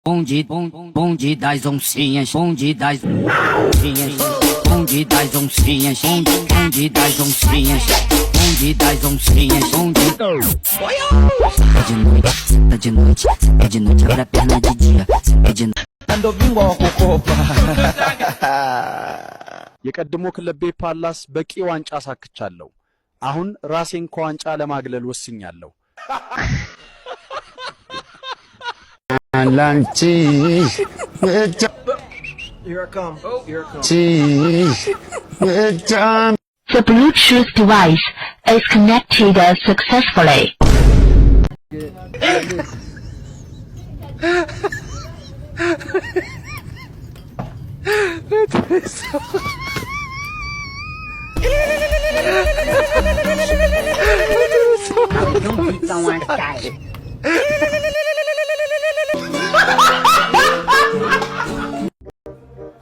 bonde das oncinhas, bonde das oncinhas, bonde das oncinhas, bonde das oncinhas, bonde das oncinhas, bonde. Senta de noite, senta de noite, senta de noite, abre a perna de dia, senta de noite. Ando bingo ኮኮባ የቀድሞ ክለቤ ፓላስ በቂ ዋንጫ ሳክቻለሁ። አሁን ራሴን ከዋንጫ ለማግለል ወስኛለሁ። ላንቺ The Bluetooth device is connected successfully.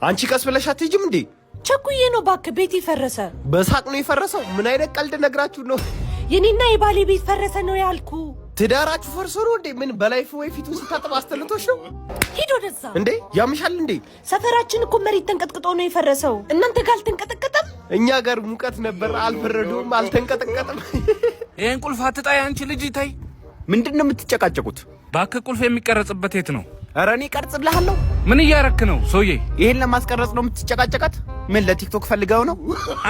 አንቺ ቀስ ብለሽ አትሄጂም እንዴ? ቸኩዬ ነው ባክ ቤት ይፈረሰ። በሳቅ ነው የፈረሰው? ምን አይነት ቀልድ ነግራችሁ ነው? የኔና የባሌ ቤት ፈረሰ ነው ያልኩ። ትዳራችሁ ፈርሶ ነው እንዴ? ምን በላይፍ ወይ ፊቱ ስታጠብ አስተልቶሽ ነው? ሂድ ወደዛ። እንዴ ያምሻል እንዴ? ሰፈራችን እኮ መሬት ተንቀጥቅጦ ነው የፈረሰው። እናንተ ጋር አልተንቀጠቀጠም? እኛ ጋር ሙቀት ነበር፣ አልፈረዱም፣ አልተንቀጠቀጠም። ይሄን ቁልፍ አትጣይ አንቺ ልጅ ታይ። ምንድነው የምትጨቃጨቁት? ባክ ቁልፍ የሚቀረጽበት የት ነው? ኧረ እኔ ቀርጽልሃለሁ። ምን እያረክ ነው ሰውዬ? ይሄን ለማስቀረጽ ነው የምትጨቃጨቃት? ምን ለቲክቶክ ፈልገው ነው?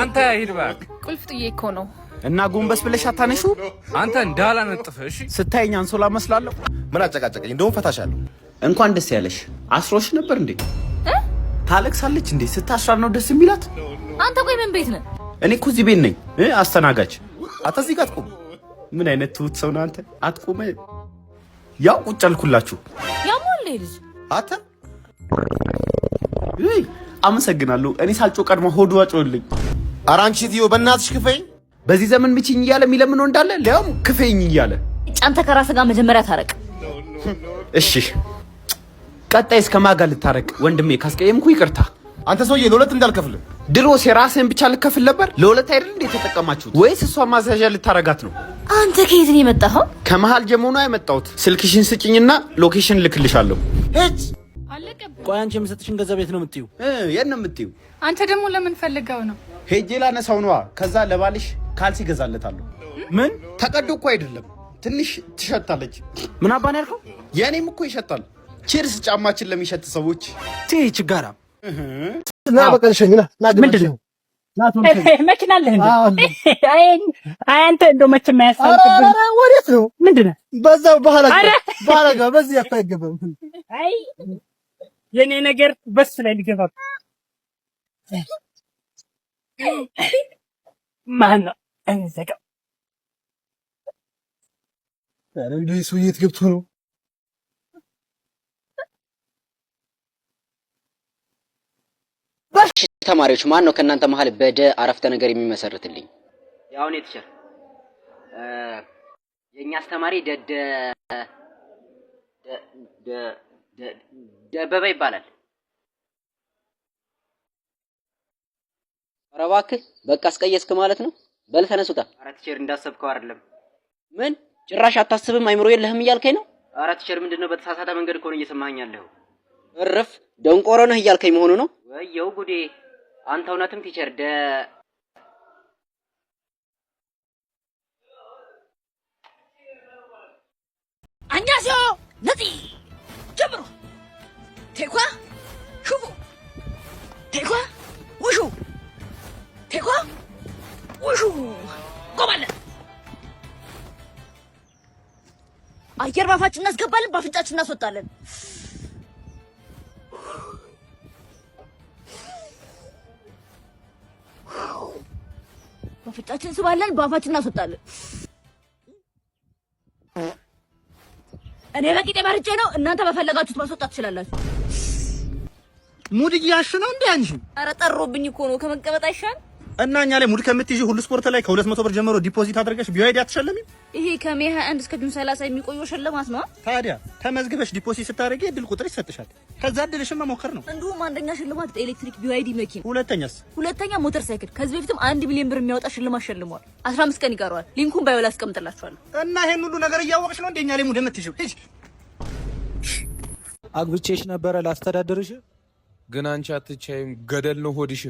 አንተ ሂድ ባክ። ቁልፍ ጥዬ እኮ ነው። እና ጎንበስ ብለሽ አታነሹ? አንተ እንዳላነጥፍ እሺ። ስታየኝ አንሶላ መስላለሁ። ምን አጨቃጨቀኝ? እንደውም ፈታሻለሁ። እንኳን ደስ ያለሽ። አስሮሽ ነበር እንዴ? ታለቅሳለች እንዴ? ስታስራር ነው ደስ የሚላት። አንተ ቆይ ምን ቤት ነህ? እኔ እኮ እዚህ ቤት ነኝ፣ አስተናጋጅ። አተዚህ ጋር አትቆም። ምን አይነት ትሁት ሰው ነው አንተ? አትቆም። ያው ቁጭ አልኩላችሁ። ያሞል ልጅ አተ አመሰግናለሁ። እኔ ሳልጮ ቀድሞ ሆዱ አጮልኝ። ኧረ አንቺ ዲዮ በእናትሽ ክፈኝ። በዚህ ዘመን ምችኝ እያለ የሚለምነው እንዳለ ለያውም ክፈኝ እያለ። አንተ ከራስህ ጋር መጀመሪያ ታረቅ። እሺ ቀጣይ እስከ ማጋ ልታረቅ? ወንድሜ ካስቀየምኩ ይቅርታ። አንተ ሰውዬ ለሁለት እንዳልከፍል። ድሮስ የራስህን ብቻ ልከፍል ነበር። ለሁለት አይደል እንዴ ተጠቀማችሁት? ወይስ እሷ ማዛዣ ልታረጋት ነው? አንተ ከየት ነው የመጣኸው? ከመሃል ጀሞና የመጣሁት። ስልክሽን ስጭኝና ሎኬሽን ልክልሻለሁ። ሂድ። ቆይ አንቺ የምሰጥሽን ገንዘብ የት ነው የምትይው? የት ነው የምትይው? አንተ ደግሞ ለምን ፈልገው ነው? ሄጄ ላነሳው ነዋ። ከዛ ለባልሽ ካልሲ ገዛለታለሁ። ምን ተቀዶ እኮ አይደለም፣ ትንሽ ትሸታለች። ምን አባን ያልከው? የኔም እኮ ይሸታል። ቺርስ ጫማችን ለሚሸት ሰዎች። ቲ ችጋራ ና በቀልሽኝ ና ና ምንድነው? መኪና አለህ እንዴ? አይ አንተ እንደው መቼም አያስፈልግም። ኧረ ወዴት ነው? ምንድነው? በዛው ባህላ ጋር በዚህ እኮ አይገባም። አይ የኔ ነገር በስ ላይ ሊገባ ማን ነው እንዘጋ? ኧረ እንደው ሰውዬ የት ገብቶ ነው? ተማሪዎች ማን ነው ከእናንተ መሃል በደ አረፍተ ነገር የሚመሰርትልኝ? ያው እኔ ቲቸር የኛ አስተማሪ ደበበ ይባላል። ኧረ እባክህ በቃ አስቀየስክ ማለት ነው። በል ተነስ ውጣ። ኧረ ቲቸር እንዳሰብከው አይደለም። ምን ጭራሽ አታስብም? አይምሮ የለህም እያልከኝ ነው? ኧረ ቲቸር ምንድነው በተሳሳተ መንገድ እኮ ነው እየሰማኸኝ ያለኸው። እርፍ ደንቆሮ ነህ እያልከኝ መሆኑ ነው? ወየው ጉዴ! አንተ እውነትም ቲቸር 안녕하세요. 너디 잡으러 대과 후보 대과 우슈 대과 우슈 ቆማለ አየር ባፋችን እናስገባለን፣ ባፍንጫችን እናስወጣለን። ባፍንጫችን ስባለን፣ ባፋችን እናስወጣለን። እኔ በቂጤ ባርጬ ነው። እናንተ በፈለጋችሁት ማስወጣት ትችላላችሁ። ሙድ እያልሽ ነው እንዴ አንቺ? ኧረ ጠሮብኝ እኮ ነው። ከመቀመጥ አይሻል? እና እኛ ላይ ሙድ ከምትይዢ ሁሉ ስፖርት ላይ ከ200 ብር ጀምሮ ዲፖዚት አድርገሽ ቢዋይዲ አትሸለሚም? ይሄ ከሜ 21 እስከ ጁን 30 የሚቆየው ሽልማት ነው። ታዲያ ተመዝግበሽ ዲፖዚት ስታደርጊ እድል ቁጥር ይሰጥሻል። ከዛ እድልሽን መሞከር ነው። እንዲሁም አንደኛ ሽልማት ኤሌክትሪክ ቢዋይዲ መኪና፣ ሁለተኛስ? ሁለተኛ ሞተር ሳይክል። ከዚህ በፊትም 1 ሚሊዮን ብር የሚያወጣ ሽልማት ሸልመዋል። 15 ቀን ይቀረዋል። ሊንኩን ባዮ ላይ አስቀምጥላችኋለሁ። እና ይሄን ሁሉ ነገር እያወቅሽ ነው እንደኛ ላይ ሙድ የምትይዢው? አግብቼሽ ነበረ ላስተዳድርሽ፣ ግን አንቺ አትቻይም፣ ገደል ነው ሆድሽ።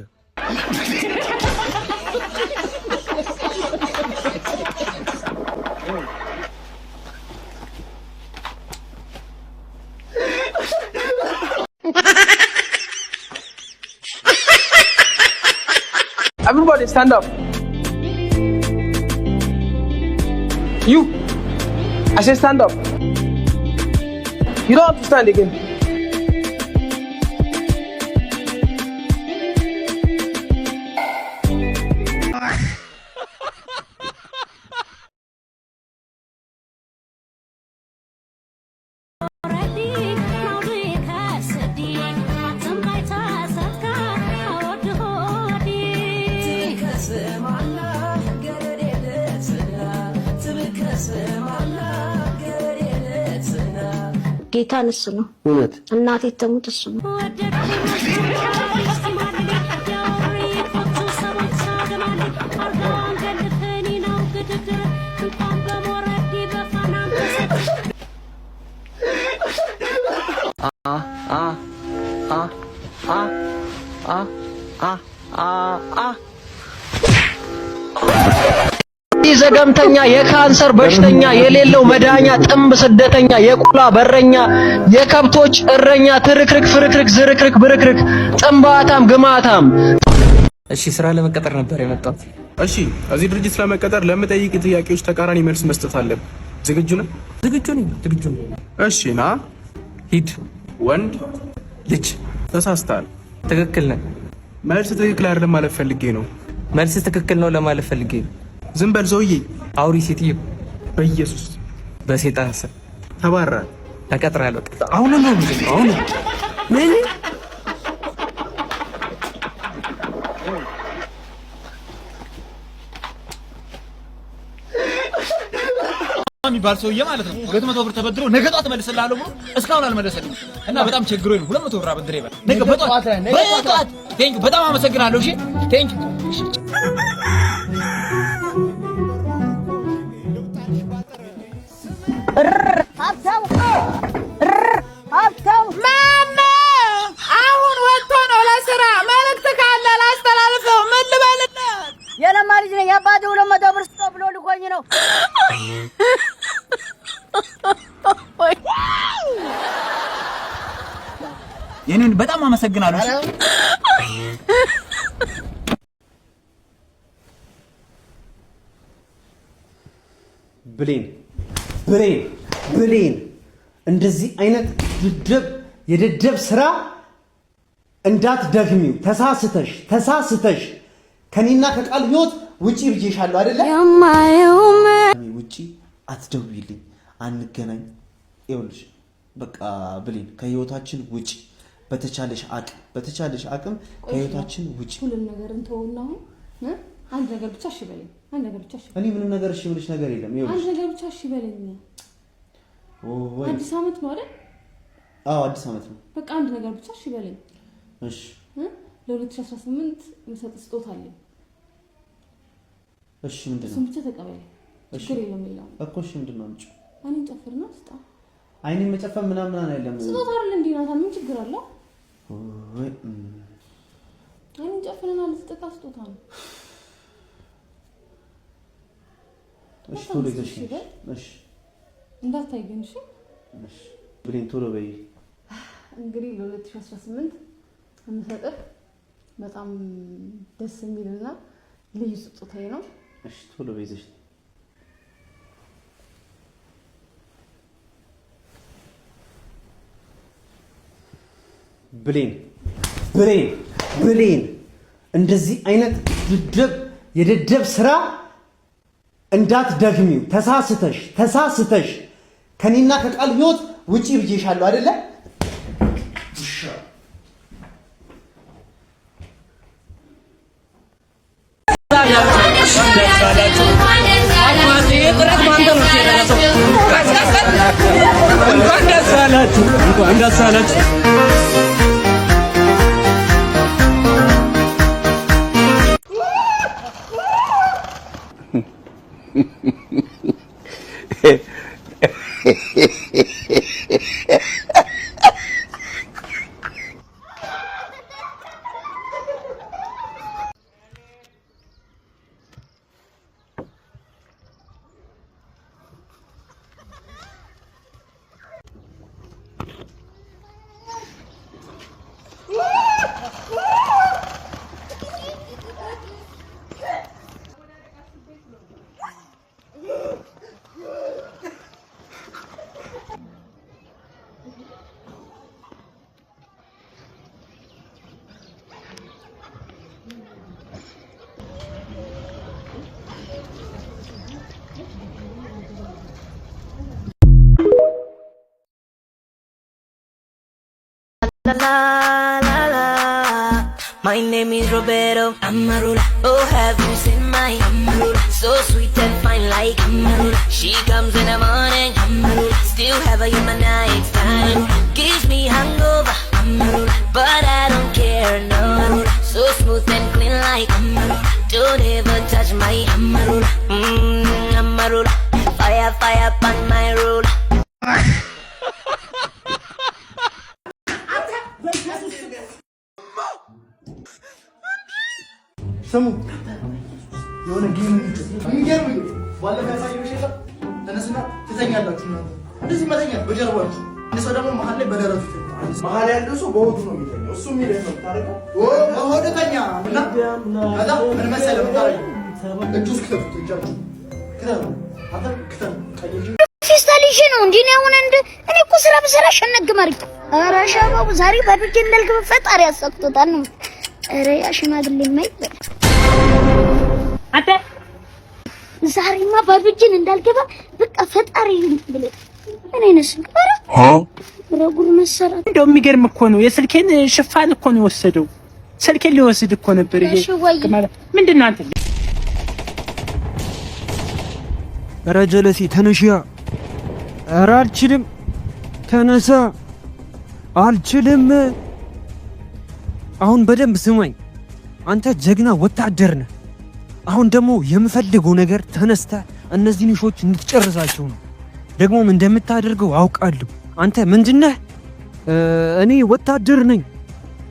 Everybody stand up. You. I say stand up. You don't have to stand again. ጌታን እሱ ነው እውነት እናቴ ተሙት እሱ ነው። ዘገምተኛ የካንሰር በሽተኛ የሌለው መዳኛ ጥምብ ስደተኛ የቁላ በረኛ የከብቶች እረኛ ትርክርክ ፍርክርክ ዝርክርክ ብርክርክ ጥምባታም ግማታም። እሺ ስራ ለመቀጠር ነበር የመጣሁት። እሺ እዚህ ድርጅት ለመቀጠር ለምጠይቅ ጥያቄዎች ተቃራኒ መልስ መስጠት አለብን። ዝግጁ ነህ? ዝግጁ ነኝ። እሺ ና ሂድ። ወንድ ልጅ። ተሳስተሃል። ትክክል ነህ። መልስ ትክክል አይደለም ማለት ፈልጌ ነው። መልስ ትክክል ነው ለማለት ፈልጌ ነው። ዝም በል ሰውዬ። አውሪ ሴትዮ። በኢየሱስ በሴጣን ስም ተባረራል። ተቀጥራለሁ። አሁን ነው አሁን ምን የሚባል ሰውዬ ማለት ነው 200 ብር ተበድሮ ነገ ጧት እመልስልሃለሁ ብሎ እስካሁን አልመለሰልኝም እና በጣም ቸግሮኝ ነው 200 ብር አበድሬ ይባል ነገ በጧት ቴንክ በጣም አመሰግናለሁ። እሺ ቴንክ ሀብታሙ ማማ አሁን ወጥቶ ነው ለስራ። መልዕክት ካለ ላስተላልፈው። ምን ልበልለት? የለማ ልጅ ነኝ። አባቴ 200 ብር ስጠው ብሎ ልኮኝ ነው። የኔን በጣም አመሰግናለሁ። ብሌን እንደዚህ አይነት የደደብ ስራ እንዳትደግሚው። ተሳስተሽ ከኔና ከቃል ህይወት ውጪ ብዬሻለሁ አይደለ? ውጪ አትደውይልኝ፣ አንገናኝ። ይኸውልሽ በቃ ብሌን ከህይወታችን ውጪ። በተቻለሽ አቅም ከህይወታችን ውጪ። ሁሉም ነገር እንተውና አንድ ነገር ብቻ እሺ በለኝ። እኔ ምንም ነገር እሺ ብልሽ ነገር የለም። አንድ ነገር ብቻ እሺ በለኝ። አዲስ አመት ነው አይደል? አዎ አዲስ አመት ነው። በቃ አንድ ነገር ብቻ እሺ በለኝ። እሺ ለ2018 የምሰጥ ስጦታ አለኝ። እሺ ምንድን ነው? እሱን ብቻ ተቀበለኝ። ችግር የለም እኮ። እሺ ምንድን ነው? አንቺ አይኔን ጨፍርና ስጣ። አይኔን መጨፈር ምናምን አይደለም። ስጦታ አይደል እንዴ ናታን? ምን ችግር አለው? አይኔን ጨፍርና ልስጥካ ስጦታ ነው። እሺ ቶሎ ይዘሽ እሺ እንዳታይ ግን እሺ ብሌን ቶሎ በይ። እንግዲህ ለ2018 የምሰጥህ በጣም ደስ የሚልና ልዩ ስጦታዬ ነው። እሺ ቶሎ በይ ይዘሽ። ብሌን እንደዚህ አይነት የደደብ ስራ እንዳትደግሚው። ተሳስተሽ ከኔና ከቃል ህይወት ውጪ ብዬሻለሁ አይደለ? እንኳን ደስ አላችሁ። La la la la. My name is Roberto Amarula. Oh, have you seen my Amarula? So sweet and fine like Amarula. She comes in the morning, Amarula. Still have her in my night time. Gives me hangover, Amarula. But I don't care, no. So smooth and clean like Amarula. Don't ever touch my Amarula. Amarula. Fire, fire on my roll. ስሙ የሆነ ጌም የሚገርም ባለፈ ያሳየሁሽ የለም ተነስና ትተኛላችሁ እናንተ እንደዚህ መተኛት በጀርባችሁ እነሱ ደግሞ መሀል ላይ በደረቱ መሀል ያለው ሰው በሆዱ ነው የሚተኛው እሱ የሚለኝ ነው ታረቀው በሆዱ ተኛ እና ከዛ ምን መሰለህ የምታረገው እጁ ውስጥ ከተቱት እጃችሁ ከተቱ አንተ ከተቱ ቀይጂ ፊስታሊሽ ነው እንዴ ነው አሁን እንደ እኔ እኮ ስራ በሰራ ሸነግማሪ ኧረ ሻባው ዛሬ ባድርጌ እንዳልክ ፈጣሪ ያሰክቶታል ነው ኧረ ያሽማግሌ ማይበል አንተ ዛሬማ ባዱጅን እንዳልገባ በቃ ፈጣሪ ብለ እኔ ነሽ ረጉር መሰራት እንደው የሚገርም እኮ ነው የስልኬን ሽፋን እኮ ነው የወሰደው ስልኬን ሊወስድ እኮ ነበር ይሄ ምንድነው አንተ ኧረ ጀለሲ ተነሽያ ኧረ አልችልም ተነሳ አልችልም አሁን በደንብ ስማኝ አንተ ጀግና ወታደር ነህ አሁን ደግሞ የምፈልገው ነገር ተነስተ እነዚህን ሾች እንድትጨርሳቸው ነው ደግሞም እንደምታደርገው አውቃለሁ አንተ ምንድነህ እኔ ወታደር ነኝ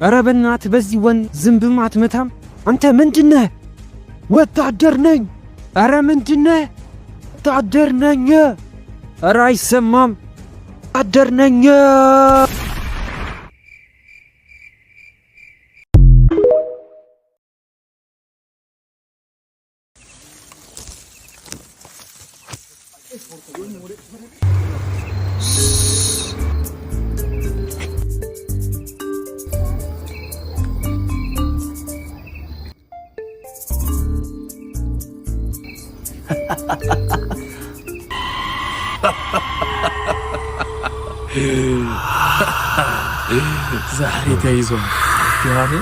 ኧረ በእናትህ በዚህ ወን ዝምብም አትመታም አንተ ምንድነህ ወታደር ነኝ ኧረ ምንድነህ ወታደር ነኝ ኧረ አይሰማም ወታደር ነኝ ዛሬ ተይዟል ያኔ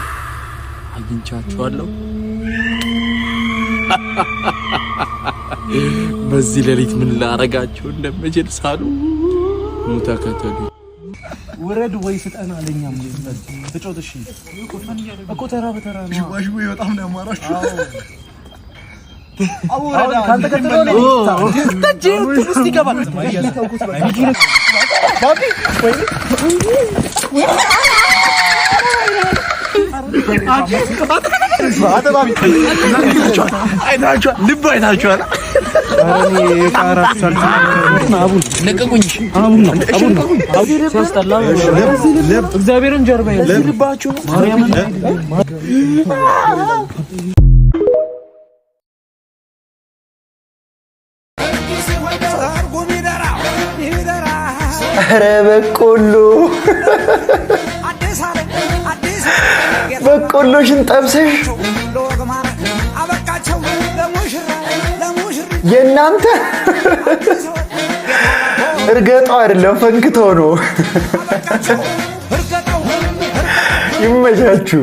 አግኝቻችኋለሁ በዚህ ሌሊት ምን ላረጋችሁ እንደምችል ሳሉ ሙታከተሉ ወረድ ወይ ፍጠና ለኛም ለምን ተጫውተሽ እኮ ተራ በተራ ነው ጅዋሽ ወይ በጣም ነው ያማራችሁ አውራዳ ካንተ ከተሎ ነው ተጂ ትስቲ ገባል ባቢ ወይ ባቢ አይታችኋል ልብ አይታችኋል አሬ ካራክ ሰልፍ አቡን ለቀቁኝ አቡን ሲያስጠላ እግዚአብሔርን ጀርባ ልባችሁ ማርያምን ኧረ በቆሎሽን ጠብሰሽ የእናንተ እርገጠው አይደለም ፈንክተው ነው ይመቻችሁ